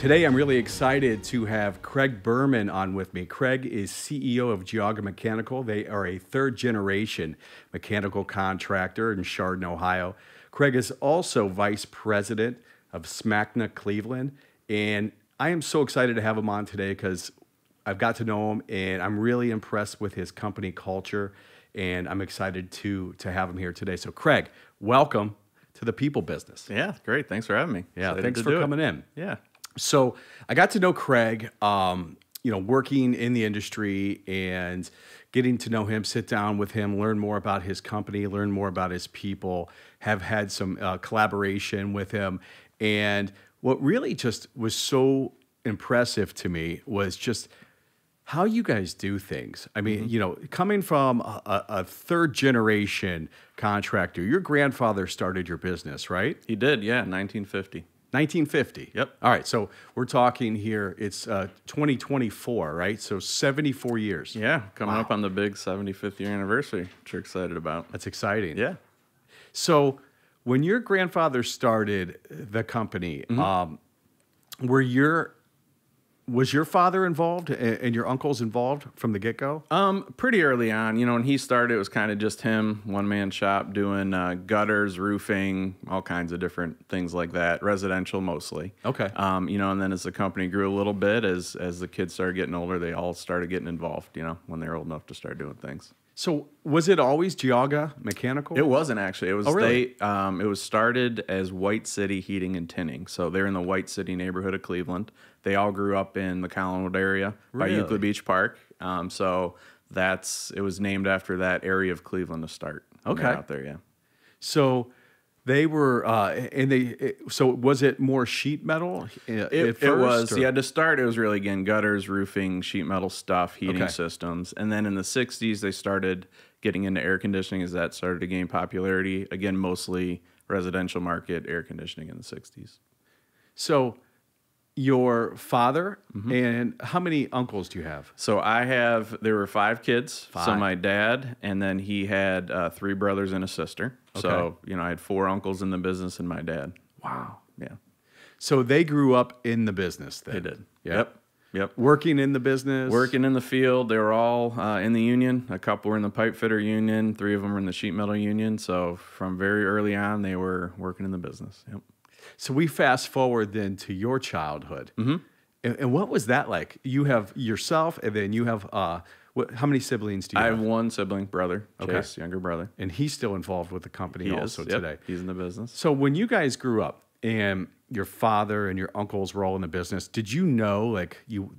Today, I'm really excited to have Craig Berman on with me. Craig is CEO of Geauga Mechanical. They are a third-generation mechanical contractor in Chardon, Ohio. Craig is also vice president of SMACNA Cleveland, and I am so excited to have him on today because I've got to know him, and I'm really impressed with his company culture, and I'm excited to have him here today. So, Craig, welcome to the people business. Yeah, great. Thanks for having me. Yeah, Excited thanks to for do it. coming in. Yeah. So I got to know Craig, working in the industry and getting to know him, sit down with him, learn more about his company, learn more about his people, have had some collaboration with him. And what really just was so impressive to me was just how you guys do things. I mean, coming from a third generation contractor, your grandfather started your business, right? He did, yeah, 1950. 1950. Yep. All right. So we're talking here, it's 2024, right? So 74 years. Yeah, coming up on the big 75th year anniversary, which you're excited about. That's exciting. Yeah. So when your grandfather started the company, was your father involved and your uncles involved from the get-go? Pretty early on, when he started, it was kind of just him, one-man shop, doing gutters, roofing, all kinds of different things like that, residential mostly. Okay. And then as the company grew a little bit, as the kids started getting older, they all started getting involved, when they were old enough to start doing things. So was it always Geauga Mechanical? It wasn't actually. It was really? It was started as White City Heating and Tinning. So they're in the White City neighborhood of Cleveland. They all grew up in the Collinwood area by Euclid Beach Park. So it was named after that area of Cleveland to start. Okay. Out there, yeah. So they were, so was it more sheet metal at first? It was. Or? Yeah, to start, it was really, again, gutters, roofing, sheet metal stuff, heating Okay. systems. And then in the 60s, they started getting into air conditioning as that started to gain popularity. Again, mostly residential market air conditioning in the 60s. So your father and how many uncles do you have? So there were 5 kids. So 5. my dad, and then he had 3 brothers and a sister. Okay. So, I had 4 uncles in the business and my dad. Wow. Yeah. So they grew up in the business then? They did. Yeah. Yep. Working in the business? Working in the field. They were all in the union. A couple were in the pipe fitter union. 3 of them were in the sheet metal union. So from very early on, they were working in the business. Yep. So we fast forward then to your childhood. And what was that like? You have yourself, and then you have, how many siblings do you I have? have one sibling, brother, Okay. Chase, younger brother. And he's still involved with the company He also is. Yep. today. He's in the business. So when you guys grew up and your father and your uncles were all in the business, did you know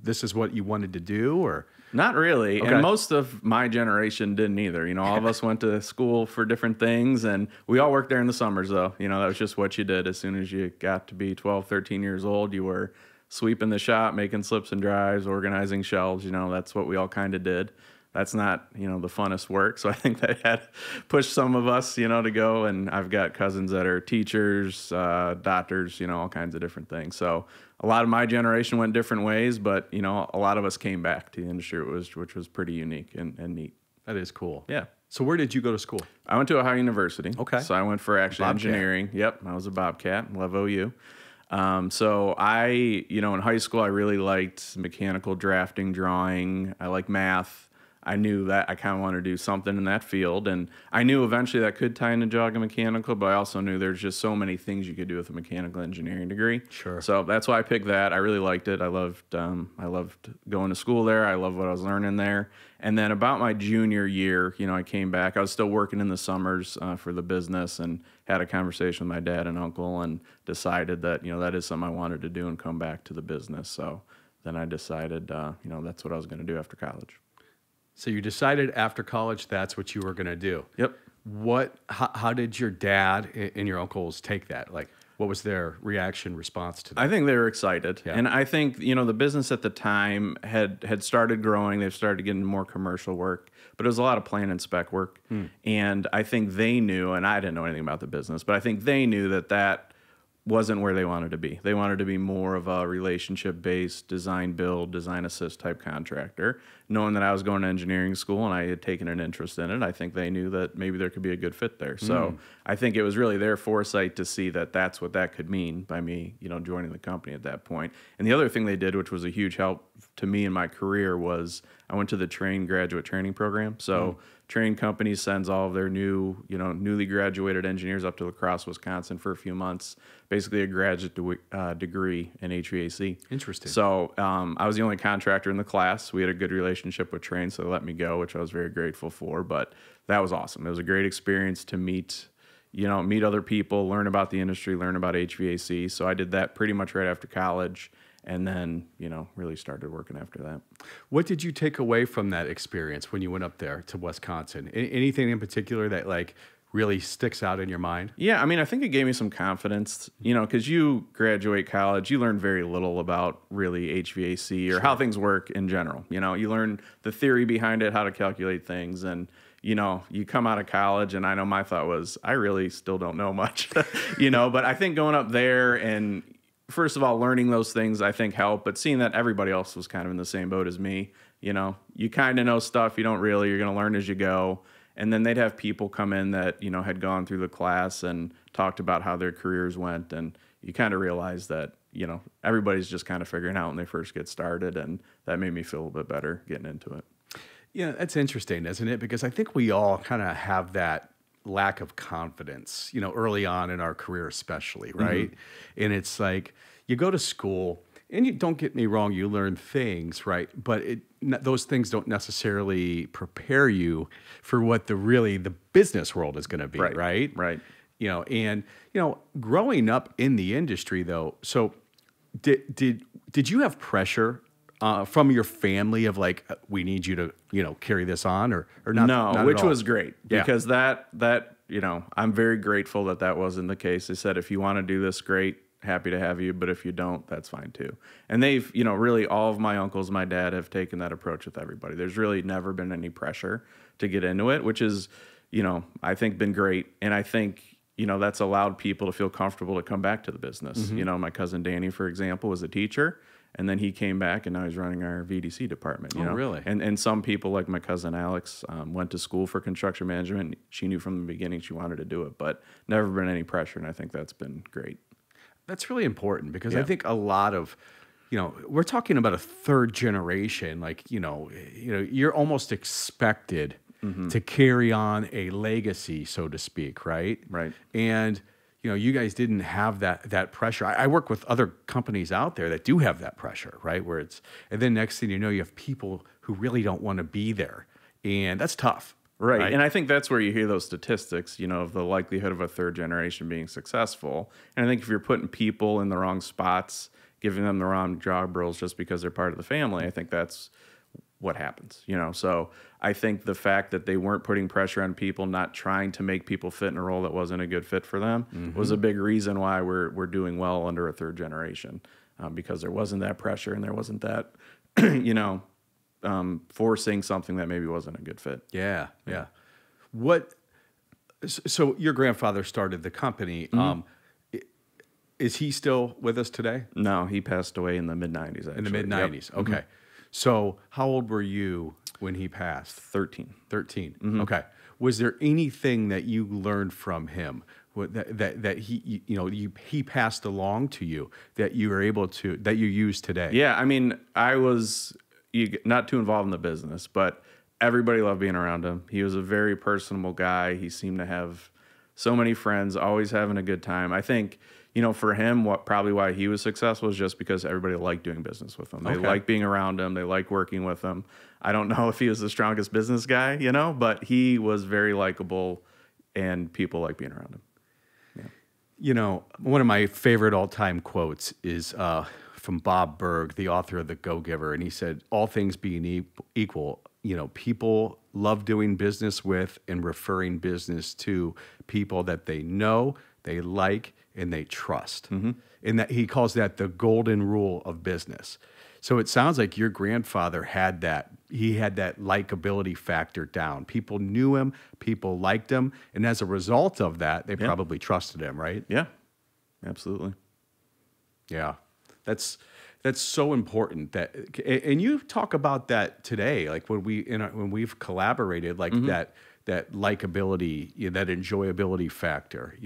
this is what you wanted to do, or? Not really. Okay. And most of my generation didn't either. All of us went to school for different things, and we all worked there in the summers, though. That was just what you did. As soon as you got to be 12, 13 years old, you were sweeping the shop, making slips and drives, organizing shelves. That's what we all kind of did. That's not, the funnest work. So I think that had pushed some of us, to go. And I've got cousins that are teachers, doctors, all kinds of different things. So a lot of my generation went different ways, but, a lot of us came back to the industry, which was pretty unique and neat. That is cool. Yeah. So where did you go to school? I went to Ohio University. Okay. So I went for actually Bobcat. engineering. Yep. I was a Bobcat. Love OU. So in high school, I really liked mechanical drafting, drawing. I like math. I knew that I kind of wanted to do something in that field, and I knew eventually that could tie into Geauga Mechanical, but I also knew there's just so many things you could do with a mechanical engineering degree. Sure. So that's why I picked that. I really liked it. I loved going to school there. I loved what I was learning there. And then about my junior year, I came back. I was still working in the summers for the business, and had a conversation with my dad and uncle, and decided that that is something I wanted to do and come back to the business. So then I decided that's what I was going to do after college. So you decided after college that's what you were going to do. Yep. How did your dad and your uncles take that? What was their response to that? I think they were excited. Yeah. And I think, the business at the time had started growing. They've started getting more commercial work, but it was a lot of plan and spec work. And I think they knew, and I didn't know anything about the business, but I think they knew that wasn't where they wanted to be. They wanted to be more of a relationship-based design build, design assist type contractor. Knowing that I was going to engineering school and I had taken an interest in it, I think they knew that maybe there could be a good fit there. So I think it was really their foresight to see that that's what that could mean by me, joining the company at that point. And the other thing they did, which was a huge help to me in my career, was I went to the graduate training program. So training company sends all of their newly graduated engineers up to La Crosse, Wisconsin for a few months, basically a graduate degree in HVAC. Interesting. So I was the only contractor in the class. We had a good relationship with Train, so they let me go, which I was very grateful for. But that was awesome. It was a great experience to meet other people, learn about the industry, learn about HVAC. So I did that pretty much right after college. And then, really started working after that. What did you take away from that experience when you went up there to Wisconsin? Anything in particular that really sticks out in your mind? Yeah, I think it gave me some confidence, because you graduate college, you learn very little about really HVAC or how things work in general. You learn the theory behind it, how to calculate things, and you come out of college, and I know my thought was, I really still don't know much, but I think going up there and first of all, learning those things I think helped, but seeing that everybody else was kind of in the same boat as me, you kind of know stuff, you don't really, you're going to learn as you go. And then they'd have people come in that, had gone through the class and talked about how their careers went. And you kind of realize that, everybody's just kind of figuring out when they first get started. And that made me feel a little bit better getting into it. Yeah, that's interesting, isn't it? Because I think we all kind of have that lack of confidence, early on in our career, especially, right? And it's like you go to school, and you don't get me wrong, you learn things, right? But those things don't necessarily prepare you for what the business world is going to be, right? Right. Growing up in the industry, though, so did you have pressure from your family of we need you to carry this on or not? No, not which was great because Yeah. that I'm very grateful that wasn't the case. They said, if you want to do this, great, happy to have you, but if you don't, that's fine too. And they've really all of my uncles, my dad have taken that approach with everybody. There's really never been any pressure to get into it, which is I think been great. And I think that's allowed people to feel comfortable to come back to the business. My cousin Danny, for example, was a teacher. And then he came back, and now he's running our VDC department. Oh, really? And some people, like my cousin Alex, went to school for construction management. She knew from the beginning she wanted to do it, but never been any pressure, and I think that's been great. That's really important because I think a lot of, we're talking about a third generation. You're almost expected to carry on a legacy, so to speak, right? Right. And you guys didn't have that pressure. I work with other companies out there that do have that pressure, right? And then next thing you know, you have people who really don't want to be there, and that's tough. Right. And I think that's where you hear those statistics, of the likelihood of a third generation being successful. And I think if you're putting people in the wrong spots, giving them the wrong job roles just because they're part of the family, I think that's what happens, So I think the fact that they weren't putting pressure on people, not trying to make people fit in a role that wasn't a good fit for them, was a big reason why we're doing well under a third generation, because there wasn't that pressure and there wasn't that, forcing something that maybe wasn't a good fit. Yeah. So your grandfather started the company. Is he still with us today? No, he passed away in the mid-'90s, actually. In the mid-'90s, Yep. okay. So how old were you when he passed? 13. 13. Okay. Was there anything that you learned from him that he passed along to you that you were able to, that you use today? Yeah, I was not too involved in the business, but everybody loved being around him. He was a very personable guy. He seemed to have so many friends, always having a good time. I think, for him, probably why he was successful is just because everybody liked doing business with him. They liked being around him. They liked working with him. I don't know if he was the strongest business guy, but he was very likable, and people liked being around him. Yeah. One of my favorite all-time quotes is from Bob Berg, the author of The Go-Giver, and he said, all things being equal, people love doing business with and referring business to people that they know, they like, and they trust. And that he calls that the golden rule of business. So it sounds like your grandfather had that. He had that likability factor down. People knew him, people liked him, and as a result of that, they probably trusted him, right? Yeah. Absolutely. Yeah, that's so important. That, and you talk about that today, like when we've collaborated, like that likability, that enjoyability factor,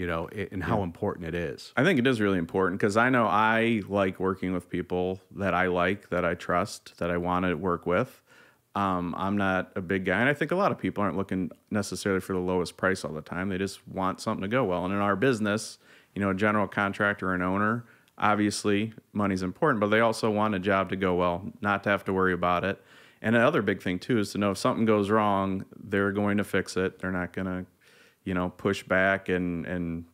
and how important it is. I think it is really important because I know I like working with people that I like, that I trust, that I want to work with. I'm not a big guy, and I think a lot of people aren't looking necessarily for the lowest price all the time. They just want something to go well. And in our business, a general contractor and owner, obviously money's important, but they also want a job to go well, not to have to worry about it. And another big thing too is to know if something goes wrong, they're going to fix it. They're not going to, push back and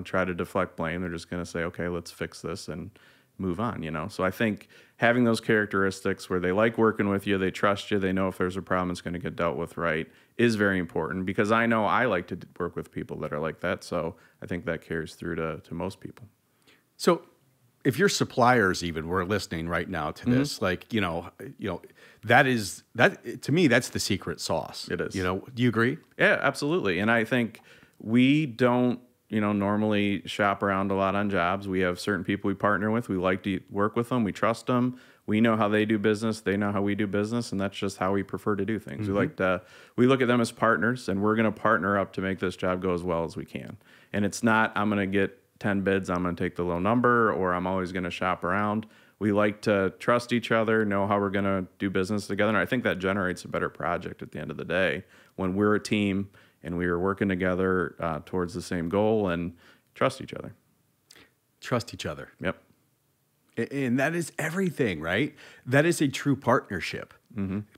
try to deflect blame. They're just going to say, okay, let's fix this and move on. So I think having those characteristics where they like working with you, they trust you, they know if there's a problem, it's going to get dealt with right, is very important, because I know I like to work with people that are like that. So I think that carries through to most people. So if your suppliers even were listening right now to this, like, that to me, that's the secret sauce. It is. Do you agree? Yeah, absolutely. And I think we don't, normally shop around a lot on jobs. We have certain people we partner with. We like to work with them. We trust them. We know how they do business. They know how we do business. And that's just how we prefer to do things. We look at them as partners, and we're going to partner up to make this job go as well as we can. And it's not, I'm going to get 10 bids, I'm going to take the low number, or I'm always going to shop around. We like to trust each other, know how we're going to do business together. And I think that generates a better project at the end of the day when we're a team and we are working together towards the same goal and trust each other. Trust each other. Yep. And that is everything, right? That is a true partnership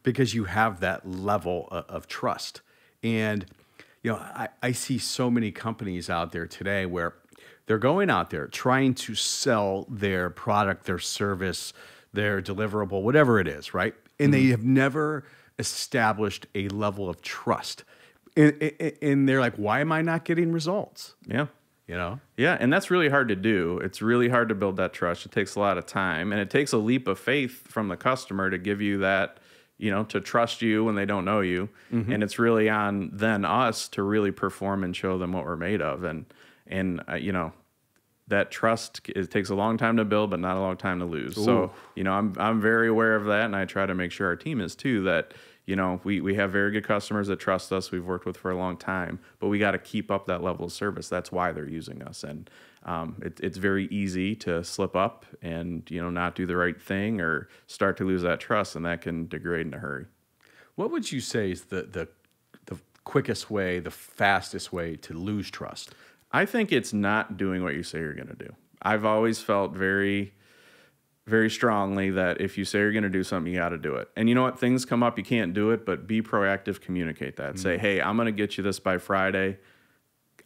because you have that level of trust. And, I see so many companies out there today where they're going out there trying to sell their product, their service, their deliverable, whatever it is, right? And they have never established a level of trust. And they're like, why am I not getting results? Yeah. Yeah, and that's really hard to do. It's really hard to build that trust. It takes a lot of time, and it takes a leap of faith from the customer to give you that, to trust you when they don't know you. And it's really on then us to really perform and show them what we're made of. And that trust, it takes a long time to build, but not a long time to lose. Ooh. So, I'm very aware of that, and I try to make sure our team is too, that, we have very good customers that trust us, we've worked with for a long time, but we got to keep up that level of service. That's why they're using us. And it's very easy to slip up and, not do the right thing or start to lose that trust, and that can degrade in a hurry. What would you say is the quickest way, the fastest way to lose trust? I think it's not doing what you say you're going to do. I've always felt very, very strongly that if you say you're going to do something, you got to do it. And you know what? Things come up, you can't do it, but be proactive, communicate that. Say, hey, I'm going to get you this by Friday.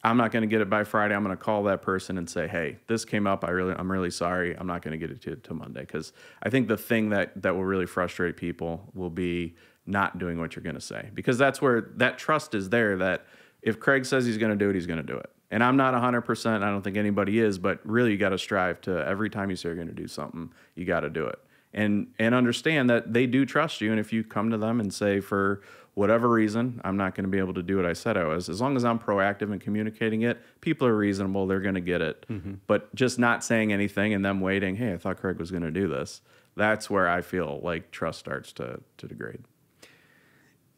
I'm not going to get it by Friday. I'm going to call that person and say, hey, this came up. I'm really sorry. I'm not going to get it to Monday. Because I think the thing that will really frustrate people will be not doing what you're going to say. Because that's where that trust is there, that if Craig says he's going to do it, he's going to do it. And I'm not 100%. I don't think anybody is, but really you got to strive to, every time you say you're going to do something, you got to do it. And understand that they do trust you. And if you come to them and say, for whatever reason, I'm not going to be able to do what I said I was, as long as I'm proactive in communicating it, people are reasonable. They're going to get it. But just not saying anything and them waiting, hey, I thought Craig was going to do this. That's where I feel like trust starts to degrade.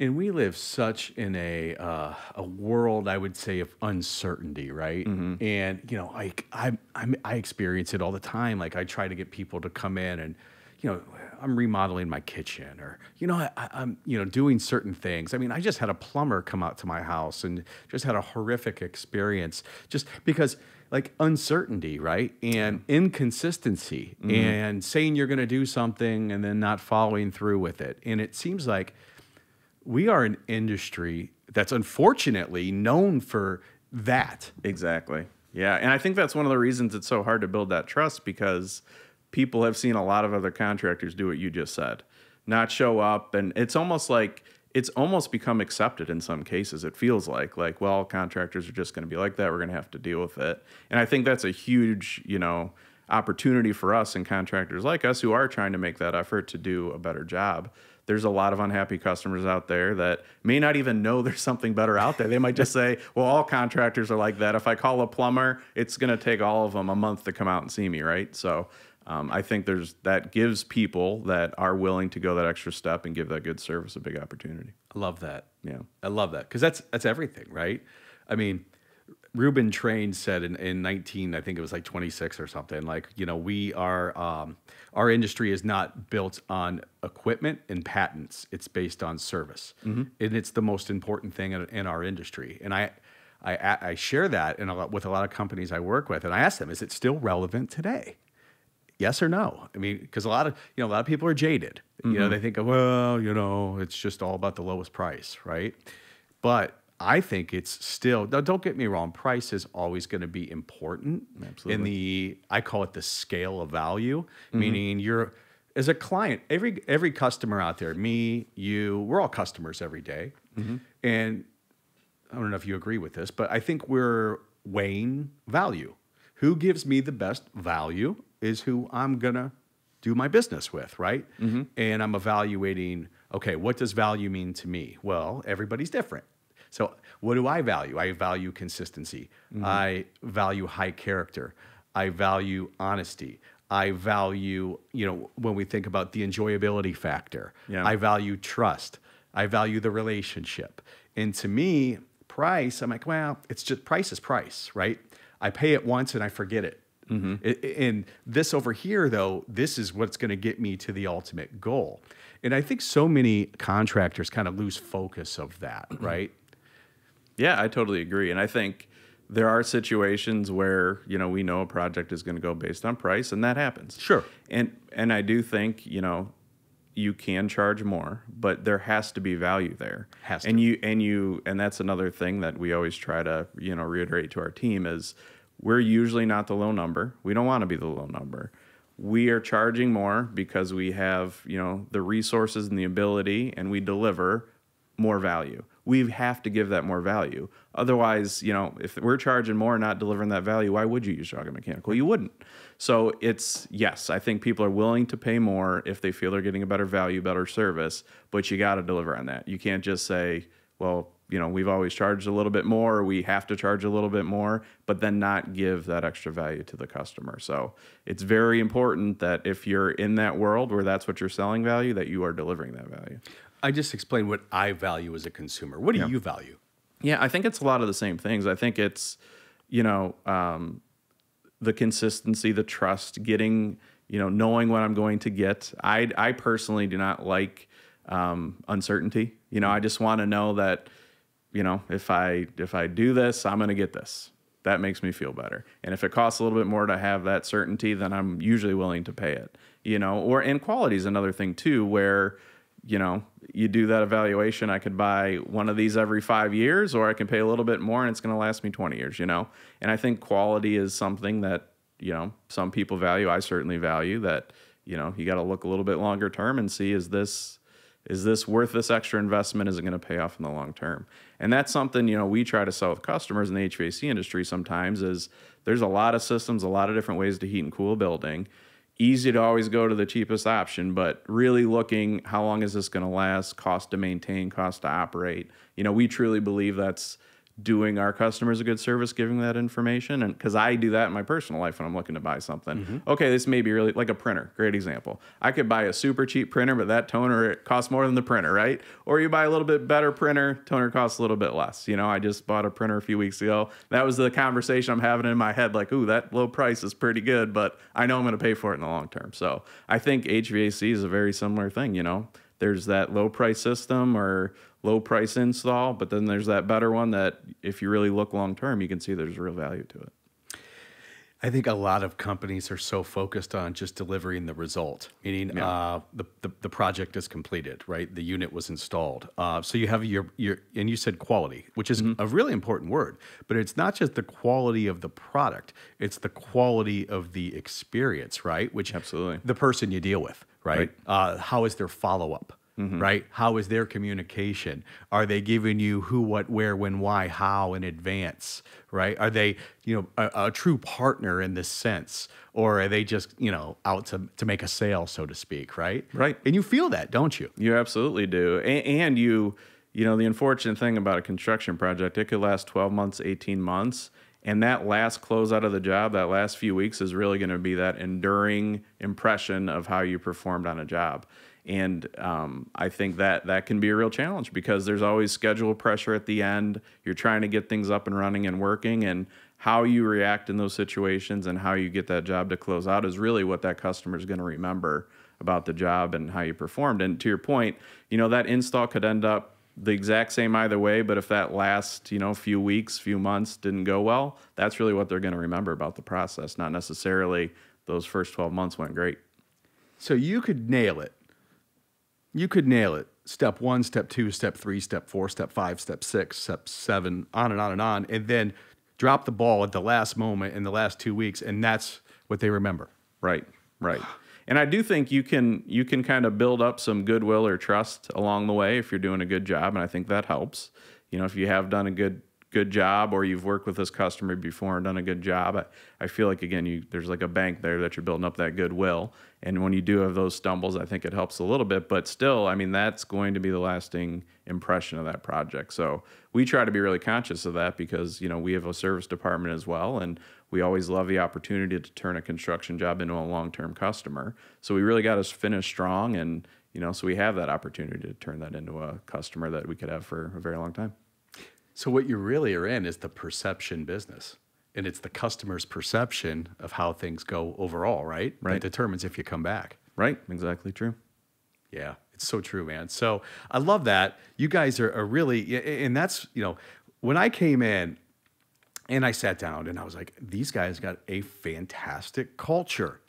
And we live such in a world, I would say, of uncertainty, right? And I experience it all the time. Like I try to get people to come in, and I'm remodeling my kitchen, or I'm doing certain things. I mean, I just had a plumber come out to my house and just had a horrific experience, just because like uncertainty, right? And inconsistency, and saying you're going to do something and then not following through with it. And it seems like we are an industry that's unfortunately known for that. Exactly. Yeah. And I think that's one of the reasons it's so hard to build that trust, because people have seen a lot of other contractors do what you just said, not show up. And it's almost become accepted in some cases. It feels like, well, contractors are just going to be like that. We're going to have to deal with it. And I think that's a huge, opportunity for us and contractors like us who are trying to make that effort to do a better job, there's a lot of unhappy customers out there that may not even know there's something better out there. They might just say, well, all contractors are like that. If I call a plumber, it's going to take all of them a month to come out and see me, right? So I think that gives people that are willing to go that extra step and give that good service a big opportunity. I love that. Yeah. I love that, because that's everything, right? I mean, Reuben Train said in 19, I think it was like 26 or something, like, we are, our industry is not built on equipment and patents. It's based on service. And it's the most important thing in our industry. And I share that with a lot of companies I work with. And I ask them, is it still relevant today? Yes or no? I mean, because a lot of people are jaded. They think, well, it's just all about the lowest price, right? But I think it's still, now don't get me wrong, price is always going to be important. Absolutely. I call it the scale of value, meaning as a client, every customer out there, me, you, we're all customers every day. And I don't know if you agree with this, but I think we're weighing value. Who gives me the best value is who I'm going to do my business with, right? And I'm evaluating, okay, what does value mean to me? Well, everybody's different. So what do I value? I value consistency. I value high character. I value honesty. I value, when we think about the enjoyability factor, I value trust. I value the relationship. And to me, price, I'm like, well, it's just price is price, right? I pay it once and I forget it. And this over here, though, this is what's going to get me to the ultimate goal. And I think so many contractors kind of lose focus of that, right? Yeah, I totally agree. And I think there are situations where, we know a project is going to go based on price, and that happens. Sure. And I do think, you can charge more, but there has to be value there. Has to. And that's another thing that we always try to, reiterate to our team is we're usually not the low number. We don't want to be the low number. We are charging more because we have, the resources and the ability, and we deliver more value. We have to give that more value. Otherwise, if we're charging more and not delivering that value, why would you use Geauga Mechanical? You wouldn't. So yes, I think people are willing to pay more if they feel they're getting a better value, better service, but you got to deliver on that. You can't just say, well, we've always charged a little bit more, or we have to charge a little bit more, but then not give that extra value to the customer. So it's very important that if you're in that world where that's what you're selling value, that you are delivering that value. I just explained what I value as a consumer. What do you value? Yeah, I think it's a lot of the same things. I think it's, the consistency, the trust, getting, knowing what I'm going to get. I personally do not like uncertainty. I just want to know that, if I do this, I'm going to get this. That makes me feel better. And if it costs a little bit more to have that certainty, then I'm usually willing to pay it. And quality is another thing too, where you do that evaluation. I could buy one of these every 5 years, or I can pay a little bit more and it's going to last me 20 years, And I think quality is something that, some people value. I certainly value that, you got to look a little bit longer term and see, is this worth this extra investment? Is it going to pay off in the long term? And that's something, we try to sell with customers in the HVAC industry sometimes is there's a lot of systems, a lot of different ways to heat and cool a building. Easy to always go to the cheapest option, but really looking, how long is this going to last, cost to maintain, cost to operate. We truly believe that's doing our customers a good service, giving that information. And because I do that in my personal life when I'm looking to buy something. Okay, this may be really like a printer. Great example. I could buy a super cheap printer, but that toner, it costs more than the printer, right? Or you buy a little bit better printer, toner costs a little bit less. I just bought a printer a few weeks ago. That was the conversation I'm having in my head, like, ooh, that low price is pretty good, but I know I'm going to pay for it in the long term. So I think HVAC is a very similar thing, There's that low price system or low price install, but then there's that better one that if you really look long term, you can see there's real value to it. I think a lot of companies are so focused on just delivering the result, meaning the project is completed, right? The unit was installed. So you have your and you said quality, which is a really important word, but it's not just the quality of the product, it's the quality of the experience, right? Which absolutely, the person you deal with, right? How is their follow-up? right? How is their communication? Are they giving you who, what, where, when, why, how in advance, right? Are they, a true partner in this sense? Or are they just, out to make a sale, so to speak, right? Right. And you feel that, don't you? You absolutely do. And you know, the unfortunate thing about a construction project, it could last 12 months, 18 months. And that last closeout of the job, that last few weeks is really going to be that enduring impression of how you performed on a job. And I think that can be a real challenge because there's always schedule pressure at the end. You're trying to get things up and running and working, and how you react in those situations and how you get that job to close out is really what that customer is going to remember about the job and how you performed. And to your point, that install could end up the exact same either way, but if that last, few weeks, few months didn't go well, that's really what they're going to remember about the process, not necessarily those first 12 months went great. So you could nail it. You could nail it. Step 1, step 2, step 3, step 4, step 5, step 6, step 7, on and on and on, and then drop the ball at the last moment in the last 2 weeks, and that's what they remember. Right. And I do think you can kind of build up some goodwill or trust along the way if you're doing a good job, and I think that helps. If you have done a good job, or you've worked with this customer before and done a good job, I feel like, again, there's like a bank there that you're building up that goodwill. And when you do have those stumbles, I think it helps a little bit. But still, that's going to be the lasting impression of that project. So we try to be really conscious of that because, we have a service department as well, and we always love the opportunity to turn a construction job into a long-term customer. So we really got to finish strong, and, so we have that opportunity to turn that into a customer that we could have for a very long time. So what you really are in is the perception business, and it's the customer's perception of how things go overall, right? Right. That determines if you come back. Right. Exactly true. Yeah, it's so true, man. So I love that. You guys are really, and that's, when I came in and I sat down and I was like, these guys got a fantastic culture.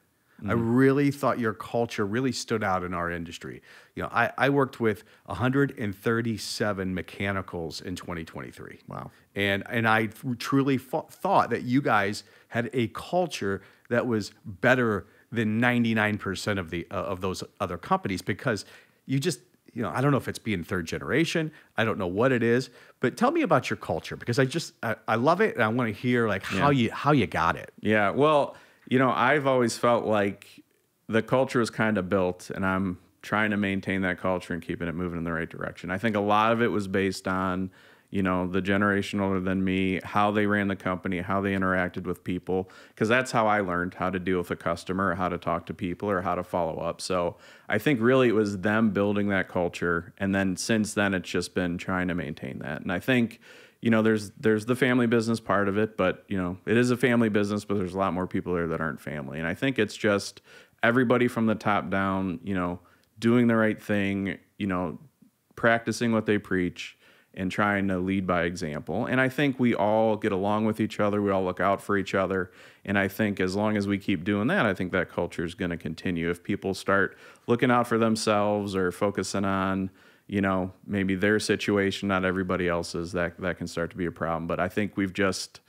I really thought your culture really stood out in our industry. I worked with 137 mechanicals in 2023. Wow. And I truly thought that you guys had a culture that was better than 99% of those other companies, because you just, I don't know if it's being third generation. I don't know what it is, but tell me about your culture, because I love it, and I want to hear how you got it. Yeah. Well, I've always felt like the culture is kind of built, and I'm trying to maintain that culture and keeping it moving in the right direction. I think a lot of it was based on, the generation older than me, how they ran the company, how they interacted with people, because that's how I learned how to deal with a customer, how to talk to people, or how to follow up. So I think really it was them building that culture, and then since then it's just been trying to maintain that. And I think, there's the family business part of it, but, it is a family business, but there's a lot more people there that aren't family. And I think it's just everybody from the top down, doing the right thing, practicing what they preach and trying to lead by example. And I think we all get along with each other. We all look out for each other. And I think as long as we keep doing that, I think that culture is going to continue. If people start looking out for themselves or focusing on, maybe their situation, not everybody else's, that can start to be a problem. But I think we've just,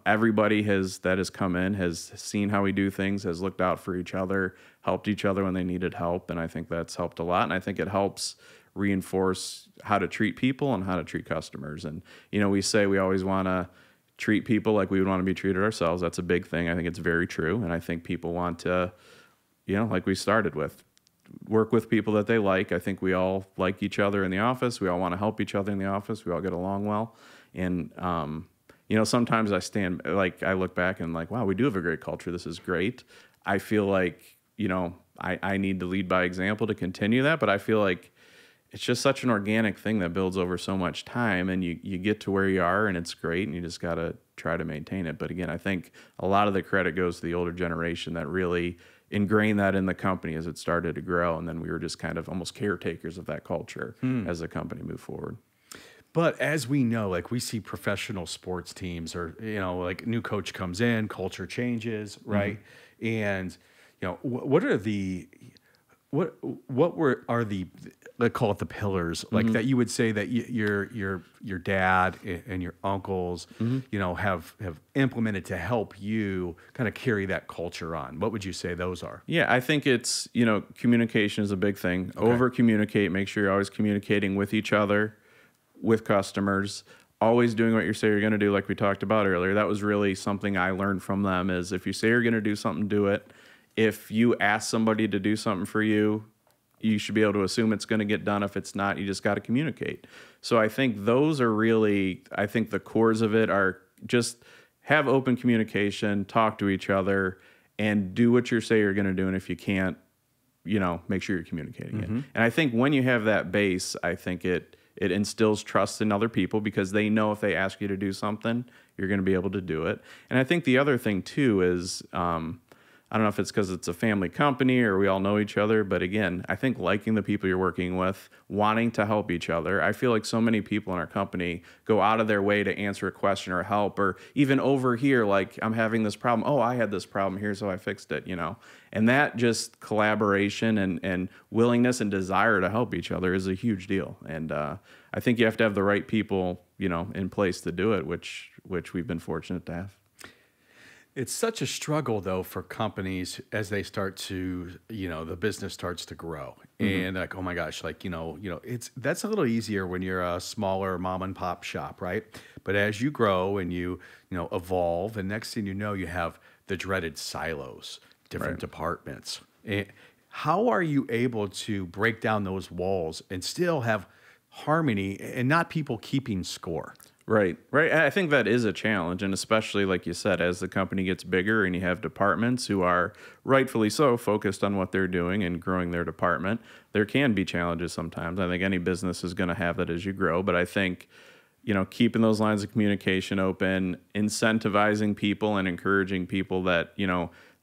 everybody that has come in has seen how we do things, has looked out for each other, helped each other when they needed help. And I think that's helped a lot. And I think it helps reinforce how to treat people and how to treat customers. And, we say we always want to treat people like we would want to be treated ourselves. That's a big thing. I think it's very true. And I think people want to, like we started with, work with people that they like. I think we all like each other in the office. We all want to help each other in the office. We all get along well. And, sometimes I look back and wow, we do have a great culture. This is great. I feel like, I need to lead by example to continue that, but I feel like it's just such an organic thing that builds over so much time, and you get to where you are, and it's great, and you just got to try to maintain it. But again, I think a lot of the credit goes to the older generation that really ingrained that in the company as it started to grow, and then we were just kind of almost caretakers of that culture as the company moved forward. But as we know, we see professional sports teams, or new coach comes in, culture changes, right? And what are the What are the, let's call it the pillars, like that you would say that your dad and your uncles, have implemented to help you kind of carry that culture on? What would you say those are? Yeah, I think it's, communication is a big thing. Okay. Over communicate, make sure you're always communicating with each other, with customers, always doing what you say you're going to do, like we talked about earlier. That was really something I learned from them, is if you say you're going to do something, do it. If you ask somebody to do something for you, you should be able to assume it's going to get done. If it's not, you just got to communicate. So I think those are really, I think the cores of it are just have open communication, talk to each other, and do what you say you're going to do. And if you can't, make sure you're communicating it. And I think when you have that base, I think it instills trust in other people, because they know if they ask you to do something, you're going to be able to do it. And I think the other thing too is, I don't know if it's because it's a family company or we all know each other, but again, I think liking the people you're working with, wanting to help each other. I feel like so many people in our company go out of their way to answer a question or help, or even over here, like, I'm having this problem. Oh, I had this problem. Here's how I fixed it, And that just collaboration and willingness and desire to help each other is a huge deal. And I think you have to have the right people, in place to do it, which we've been fortunate to have. It's such a struggle, though, for companies as they start to, the business starts to grow, and like, oh my gosh, like, that's a little easier when you're a smaller mom and pop shop, right? But as you grow and you evolve, and next thing you know, you have the dreaded silos, different departments. And how are you able to break down those walls and still have harmony and not people keeping score? Right. I think that is a challenge, and especially, like you said, as the company gets bigger and you have departments who are rightfully so focused on what they're doing and growing their department, there can be challenges sometimes. I think any business is going to have that as you grow, but I think, keeping those lines of communication open, incentivizing people and encouraging people that,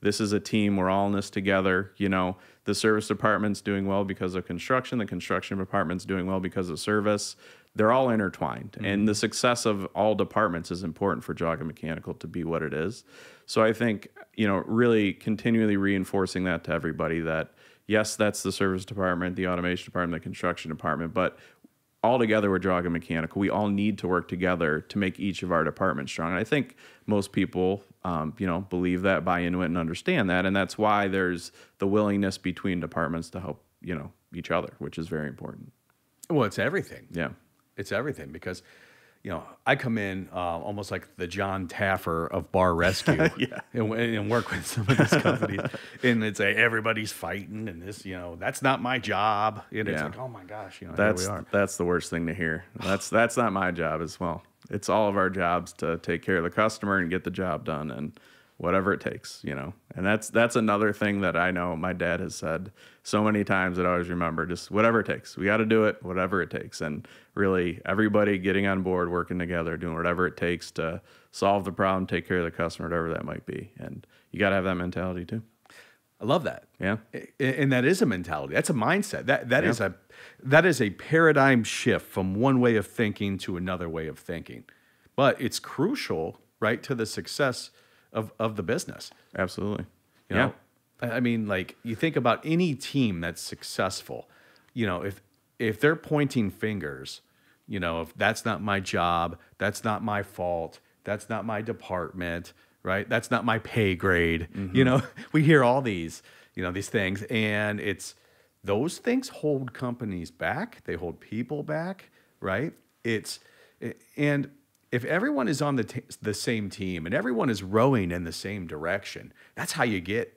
this is a team, we're all in this together. The service department's doing well because of construction, the construction department's doing well because of service. They're all intertwined, and the success of all departments is important for Geauga Mechanical to be what it is. So I think, really continually reinforcing that to everybody, that yes, that's the service department, the automation department, the construction department, but all together we're Geauga Mechanical. We all need to work together to make each of our departments strong. And I think most people, believe that, buy into it, and understand that, and that's why there's the willingness between departments to help, each other, which is very important. Well, it's everything. Yeah. It's everything, because, I come in almost like the John Taffer of bar rescue and work with some of these companies, and it's like everybody's fighting, and this, that's not my job. And it's like, oh my gosh, here we are. That's the worst thing to hear. That's not my job as well. It's all of our jobs to take care of the customer and get the job done, and whatever it takes, And that's another thing that I know my dad has said so many times that I always remember, just whatever it takes. We got to do it, whatever it takes. And really everybody getting on board, working together, doing whatever it takes to solve the problem, take care of the customer, whatever that might be. And you got to have that mentality too. I love that. Yeah. And that is a mentality. That's a mindset. That is a paradigm shift from one way of thinking to another way of thinking. But it's crucial, right, to the success of the business. Absolutely. I mean, like, you think about any team that's successful, if they're pointing fingers, if that's not my job, that's not my fault, that's not my department, right? That's not my pay grade. We hear all these, these things, and those things hold companies back. They hold people back, right? And if everyone is on the same team and everyone is rowing in the same direction, that's how you get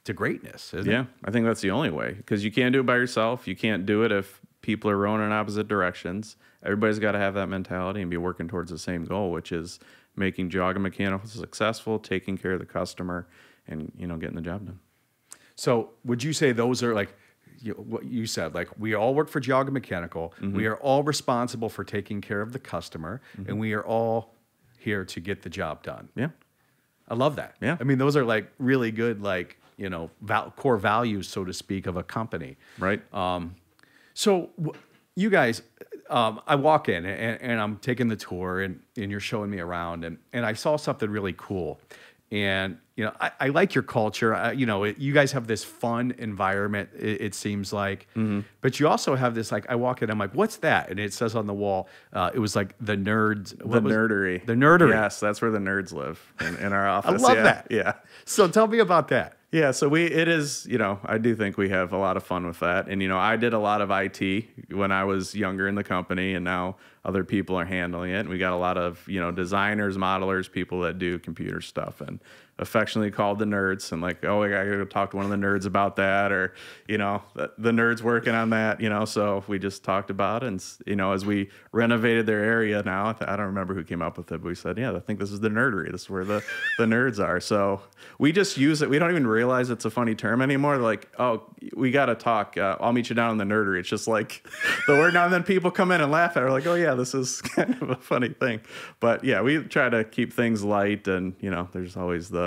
to greatness, isn't it? I think that's the only way, because you can't do it by yourself. You can't do it if people are rowing in opposite directions. Everybody's got to have that mentality and be working towards the same goal, which is making Geauga Mechanical successful, taking care of the customer, and getting the job done. So would you say those are like what you said, like, we all work for Geauga Mechanical. We are all responsible for taking care of the customer, and we are all here to get the job done. Yeah. I love that. Yeah. I mean, those are like really good, like, core values, so to speak, of a company. Right. So you guys, I walk in and I'm taking the tour, and you're showing me around, and I saw something really cool. And, I like your culture. You guys have this fun environment, it seems like. But you also have this, like, I walk in, I'm like, what's that? And it says on the wall, it was like the nerds. The nerdery. The nerdery. Yes, that's where the nerds live in our I office. love that. Yeah. So tell me about that. Yeah, so it is, I do think we have a lot of fun with that. And, I did a lot of IT when I was younger in the company, and now other people are handling it. And we got a lot of, designers, modelers, people that do computer stuff, and affectionately called the nerds, and like, oh, I got to go talk to one of the nerds about that, or, the nerds working on that, so we just talked about it. And, as we renovated their area now, I don't remember who came up with it, but we said, yeah, I think this is the nerdery. This is where the nerds are. So we just use it. We don't even realize it's a funny term anymore. They're like, oh, we got to talk. I'll meet you down in the nerdery. It's just like the word now and then people come in and laugh at it. We're like, oh, yeah, this is kind of a funny thing. But yeah, we try to keep things light, and, there's always the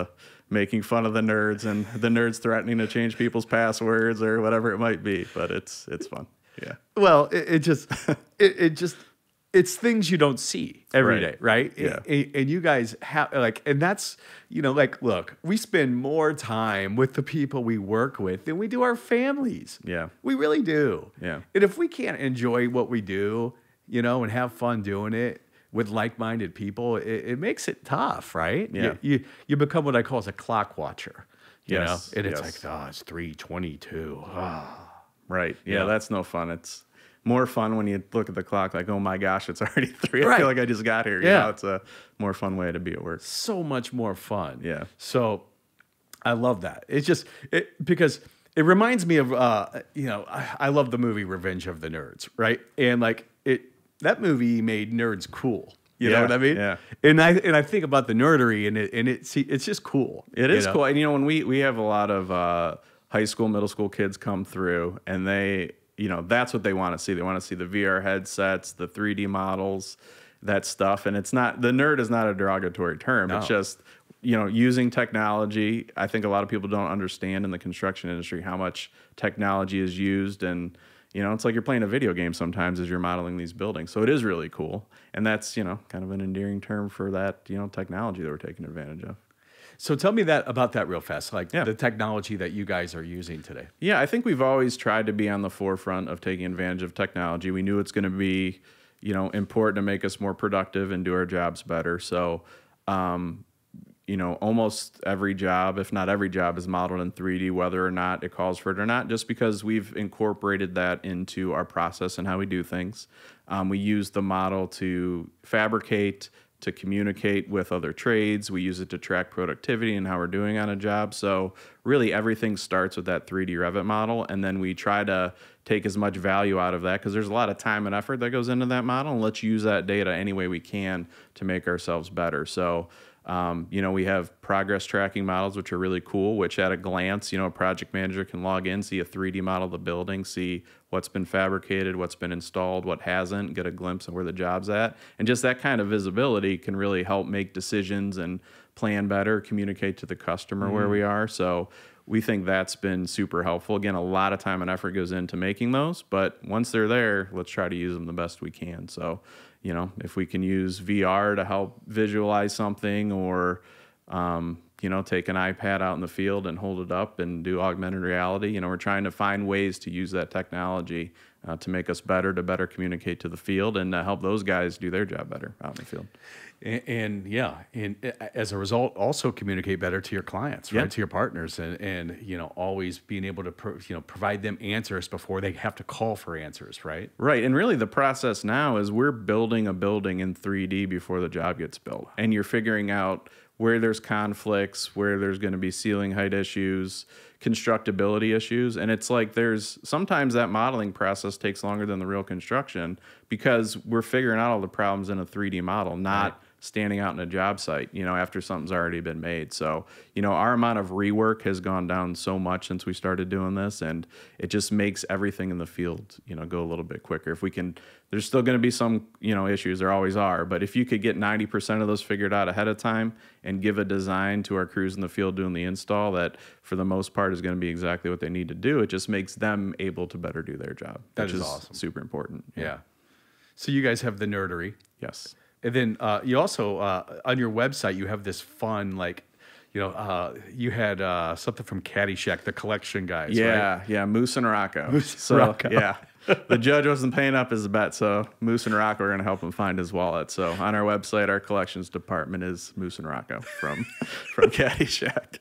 making fun of the nerds and the nerds threatening to change people's passwords or whatever it might be. But it's fun. Yeah. Well, it's things you don't see every day, right? Yeah. And you guys have, like, and that's, like, look, we spend more time with the people we work with than we do our families. Yeah. We really do. Yeah. And if we can't enjoy what we do, and have fun doing it with like-minded people, it makes it tough, right? Yeah. You become what I call as a clock watcher, Yes. And it's Yes. like, oh, it's 3:22. Right. Yeah, that's no fun. It's more fun when you look at the clock like, oh my gosh, it's already 3. I Right. feel like I just got here. Yeah. It's a more fun way to be at work. So much more fun. Yeah. So I love that. It's just because it reminds me of I love the movie Revenge of the Nerds, right? And like that movie made nerds cool. You know what I mean? Yeah. And I think about the nerdery, and it's just cool. It is cool. And when we have a lot of high school, middle school kids come through, and they, that's what they want to see. They want to see the VR headsets, the 3D models, that stuff. And it's not, the nerd is not a derogatory term. No. It's just, using technology. I think a lot of people don't understand in the construction industry how much technology is used, and it's like you're playing a video game sometimes as you're modeling these buildings. So it is really cool. And that's, kind of an endearing term for that, technology that we're taking advantage of. So tell me about that real fast, like the technology that you guys are using today. Yeah, I think we've always tried to be on the forefront of taking advantage of technology. We knew it's going to be, important to make us more productive and do our jobs better. So, almost every job, if not every job, is modeled in 3D, whether or not it calls for it or not, just because we've incorporated that into our process and how we do things. We use the model to fabricate, to communicate with other trades. We use it to track productivity and how we're doing on a job. So really everything starts with that 3D Revit model, and then we try to take as much value out of that, because there's a lot of time and effort that goes into that model, and let's use that data any way we can to make ourselves better. So we have progress tracking models, which are really cool, which at a glance, a project manager can log in, see a 3D model of the building, see what's been fabricated, what's been installed, what hasn't, get a glimpse of where the job's at. And just that kind of visibility can really help make decisions and plan better, communicate to the customer where we are. So we think that's been super helpful. Again, a lot of time and effort goes into making those, but once they're there, let's try to use them the best we can. So, if we can use VR to help visualize something, or, take an iPad out in the field and hold it up and do augmented reality, we're trying to find ways to use that technology to make us better, to better communicate to the field, and help those guys do their job better out in the field. And as a result, also communicate better to your clients, right? To your partners, and always being able to provide them answers before they have to call for answers, right? Right. And really the process now is we're building a building in 3D before the job gets built, and you're figuring out where there's conflicts, where there's going to be ceiling height issues, constructability issues. And it's like sometimes that modeling process takes longer than the real construction, because we're figuring out all the problems in a 3D model, not standing out in a job site, after something's already been made. So, our amount of rework has gone down so much since we started doing this, and it just makes everything in the field, go a little bit quicker. If we can, there's still going to be some, issues, there always are, but if you could get 90% of those figured out ahead of time and give a design to our crews in the field doing the install that for the most part is going to be exactly what they need to do, it just makes them able to better do their job. That is awesome. Super important. Yeah. So you guys have the nerdery. Yes. And then you also, on your website, you have this fun, like, You had something from Caddyshack, the collection guys, Yeah, right? yeah, Moose and Rocco. Moose and Rocco. Yeah. The judge wasn't paying up his bet, so Moose and Rocco are going to help him find his wallet. So on our website, our collections department is Moose and Rocco from Caddyshack.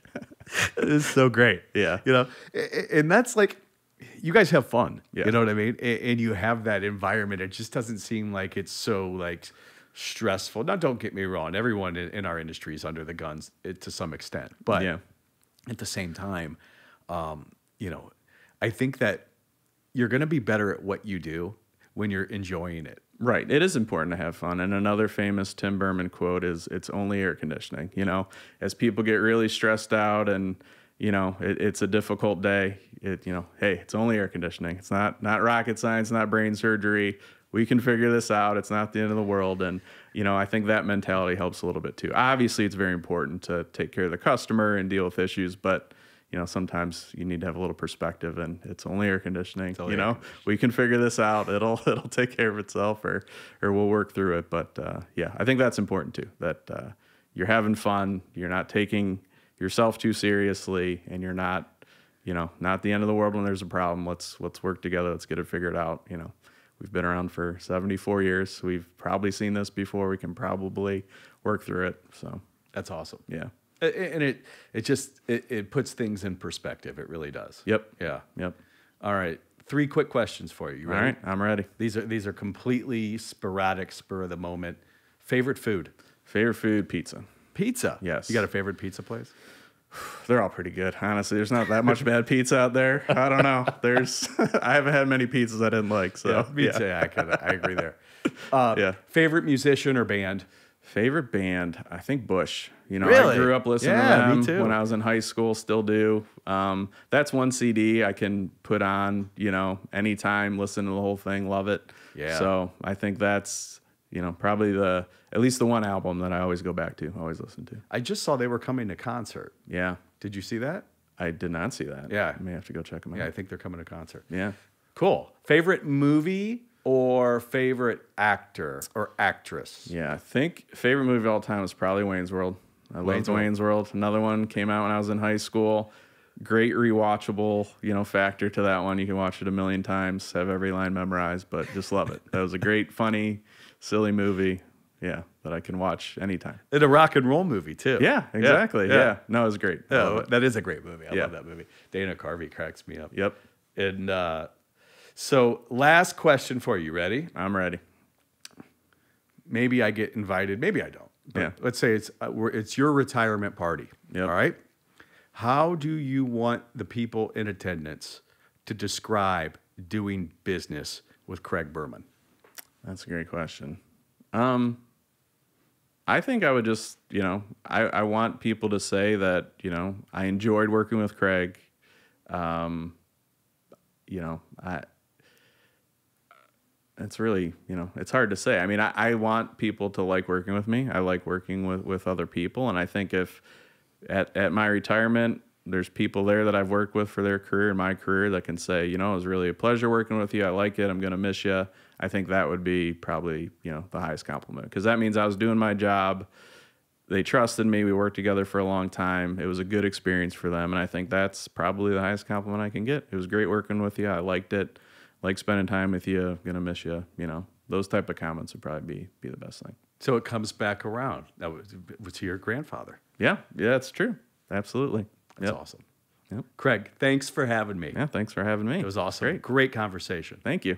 It is so great. Yeah. And that's like, you guys have fun. Yeah. You know what I mean? And you have that environment. It just doesn't seem like it's so like stressful. Now, don't get me wrong. Everyone in our industry is under the guns to some extent. But Yeah. at the same time, I think that you're going to be better at what you do when you're enjoying it. Right. It is important to have fun. And another famous Tim Berman quote is, "It's only air conditioning." As people get really stressed out and, it's a difficult day, hey, it's only air conditioning. It's not rocket science, not brain surgery. We can figure this out. It's not the end of the world. And, I think that mentality helps a little bit too. Obviously, it's very important to take care of the customer and deal with issues, but sometimes you need to have a little perspective, and it's only air conditioning. We can figure this out. It'll take care of itself, or we'll work through it. But yeah, I think that's important too. That you're having fun. You're not taking yourself too seriously, and you're not the end of the world when there's a problem. Let's work together. Let's get it figured out. We've been around for 74 years. We've probably seen this before. We can probably work through it. So That's awesome. yeah. And it puts things in perspective. It really does. Yep. Yeah. Yep. All right. 3 quick questions for you. You ready? All right. I'm ready. These are completely sporadic, spur of the moment. Favorite food? Favorite food, pizza. Pizza. Yes. You got a favorite pizza place? They're all pretty good. Honestly, there's not that much bad pizza out there. I don't know. I haven't had many pizzas I didn't like. So Me too. I agree there. Yeah. Favorite musician or band? Favorite band, I think Bush. I Really? grew up listening Yeah, to me them too. when I was in high school, still do. That's one CD I can put on, anytime, listen to the whole thing, love it. Yeah. So I think that's, probably at least the one album that I always go back to, always listen to. I just saw they were coming to concert. Yeah. Did you see that? I did not see that. Yeah. I may have to go check them out. Yeah, I think they're coming to concert. Yeah. Cool. Favorite movie or favorite actor or actress? Yeah, I think favorite movie of all time is probably Wayne's World. I Wayne's loved Wayne's World. Another one came out when I was in high school. Great rewatchable, factor to that one. You can watch it a million times, have every line memorized, but just love it. That was a great, funny, silly movie. Yeah, that I can watch anytime. And a rock and roll movie too. Yeah, exactly. Yeah. No, it was great. I love it. That is a great movie. I Yeah. love that movie. Dana Carvey cracks me up. Yep, And so, last question for you. Ready? I'm ready. Maybe I get invited. Maybe I don't. But Yeah. let's say it's your retirement party. Yep. All right. How do you want the people in attendance to describe doing business with Craig Berman? That's a great question. I think I would just, I want people to say that, I enjoyed working with Craig. It's really, it's hard to say. I mean, I want people to like working with me. I like working with other people. And I think if at my retirement, there's people there that I've worked with for their career and my career that can say, it was really a pleasure working with you. I like it. I'm going to miss you. I think that would be probably, the highest compliment, because that means I was doing my job. They trusted me. We worked together for a long time. It was a good experience for them. And I think that's probably the highest compliment I can get. It was great working with you. I liked it. Like spending time with you. Gonna miss you. Those type of comments would probably be the best thing. So it comes back around. That was to your grandfather. Yeah, it's true. Absolutely. That's awesome. Yep. Craig, thanks for having me. Yeah, thanks for having me. It was awesome. Great conversation. Thank you.